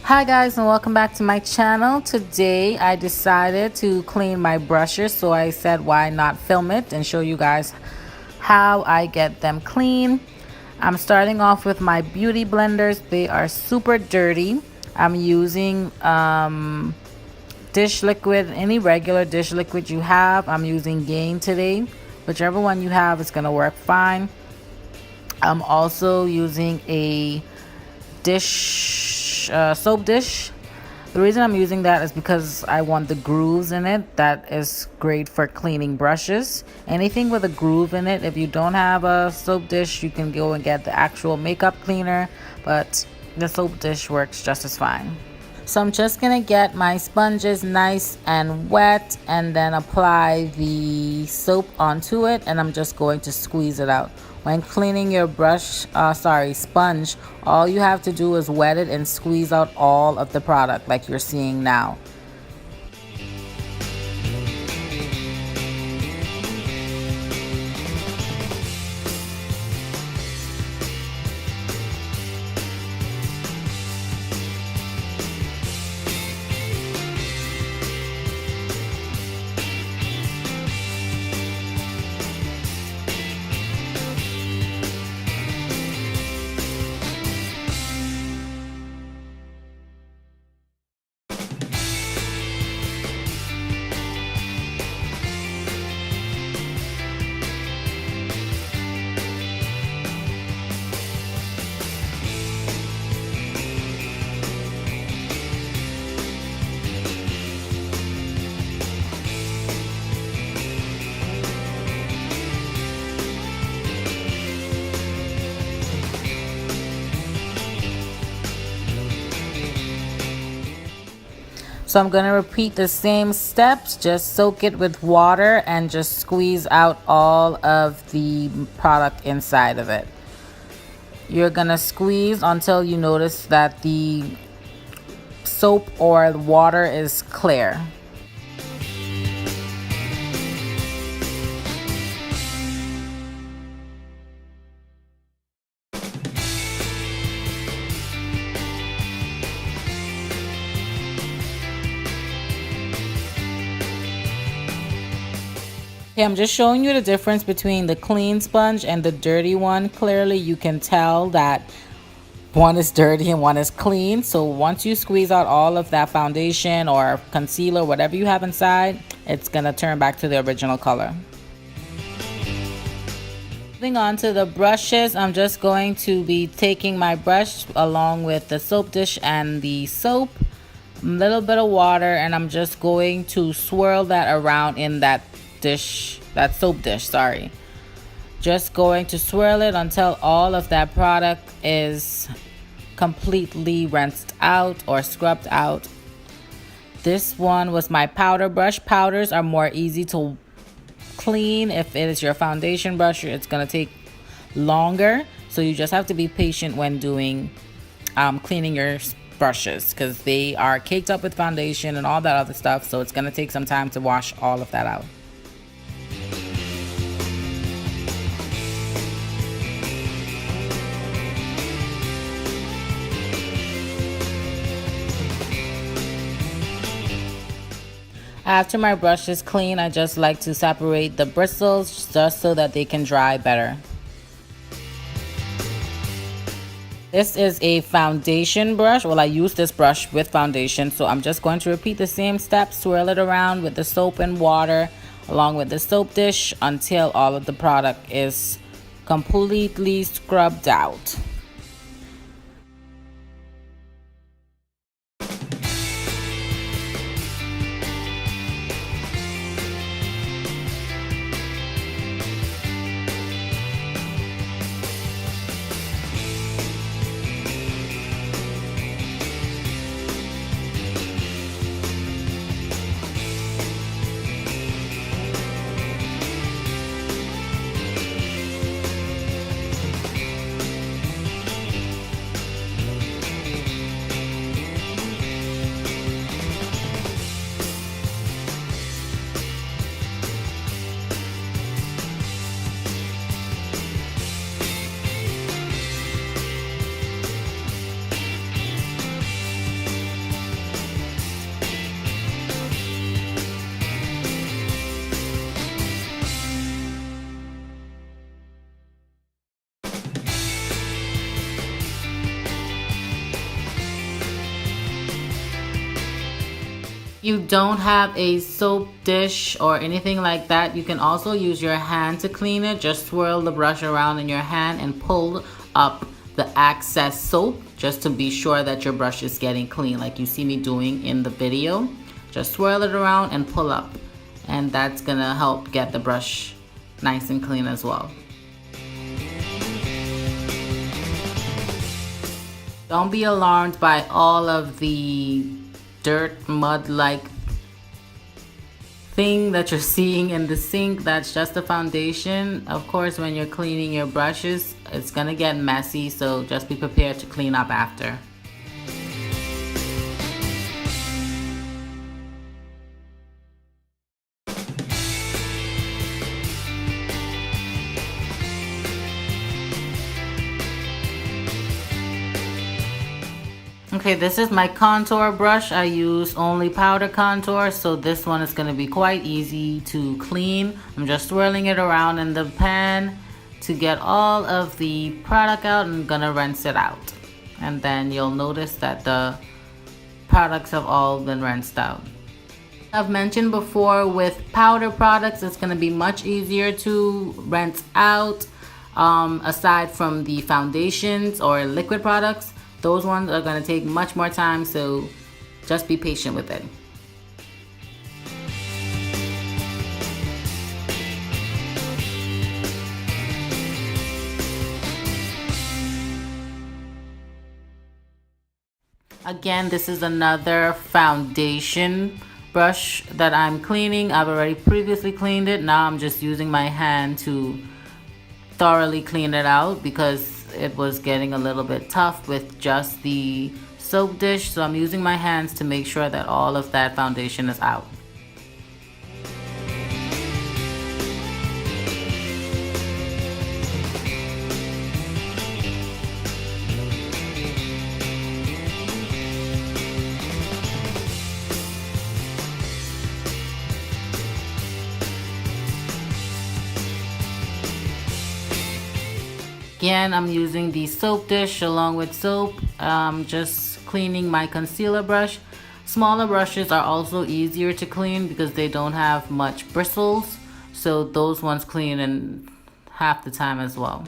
Hi guys, and welcome back to my channel. Today I decided to clean my brushes, so I said why not film it and show you guys how I get them clean. I'm starting off with my beauty blenders. They are super dirty. I'm using dish liquid, any regular dish liquid you have. I'm using Gain today. Whichever one you have is gonna work fine. I'm also using a soap dish. The reason I'm using that is because I want the grooves in it. That is great for cleaning brushes. Anything with a groove in it. If you don't have a soap dish, you can go and get the actual makeup cleaner, but the soap dish works just as fine. So I'm just gonna get my sponges nice and wet and then apply the soap onto it, and I'm just going to squeeze it out. When cleaning your sponge, all you have to do is wet it and squeeze out all of the product like you're seeing now. So I'm going to repeat the same steps, just soak it with water and just squeeze out all of the product inside of it. You're going to squeeze until you notice that the soap or the water is clear. Okay, I'm just showing you the difference between the clean sponge and the dirty one. Clearly you can tell that one is dirty and one is clean. So once you squeeze out all of that foundation or concealer, whatever you have inside, it's gonna turn back to the original color. Moving on to the brushes, I'm just going to be taking my brush along with the soap dish and the soap, a little bit of water, and I'm just going to swirl that around in that soap dish, just going to swirl it until all of that product is completely rinsed out or scrubbed out. This one was my powder brush. Powders are more easy to clean. If it is your foundation brush, it's gonna take longer, so you just have to be patient when doing cleaning your brushes, because they are caked up with foundation and all that other stuff, so it's gonna take some time to wash all of that out. After my brush is clean, I just like to separate the bristles just so that they can dry better. This is a foundation brush. Well, I use this brush with foundation, so I'm just going to repeat the same steps, swirl it around with the soap and water along with the soap dish until all of the product is completely scrubbed out. You don't have a soap dish or anything like that, you can also use your hand to clean it. Just swirl the brush around in your hand and pull up the excess soap just to be sure that your brush is getting clean like you see me doing in the video. Just swirl it around and pull up, and that's gonna help get the brush nice and clean as well. Don't be alarmed by all of the dirt, mud-like thing that you're seeing in the sink. That's just the foundation. Of course, when you're cleaning your brushes, it's gonna get messy, so just be prepared to clean up after. Okay, this is my contour brush. I use only powder contour, so this one is going to be quite easy to clean. I'm just swirling it around in the pan to get all of the product out, and I'm going to rinse it out. And then you'll notice that the products have all been rinsed out. I've mentioned before, with powder products, it's going to be much easier to rinse out. Aside from the foundations or liquid products, those ones are going to take much more time, so just be patient with it. Again, this is another foundation brush that I'm cleaning. I've already previously cleaned it. Now I'm just using my hand to thoroughly clean it out because it was getting a little bit tough with just the soap dish, so I'm using my hands to make sure that all of that foundation is out. Again, I'm using the soap dish along with soap, just cleaning my concealer brush. Smaller brushes are also easier to clean because they don't have much bristles, so those ones clean in half the time as well.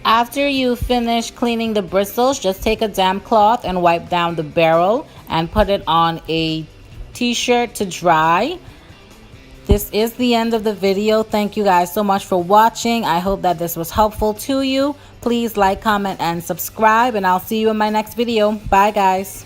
After you finish cleaning the bristles, just take a damp cloth and wipe down the barrel and put it on a t-shirt to dry. This is the end of the video. Thank you guys so much for watching. I hope that this was helpful to you. Please like, comment, and subscribe, and I'll see you in my next video. Bye, guys.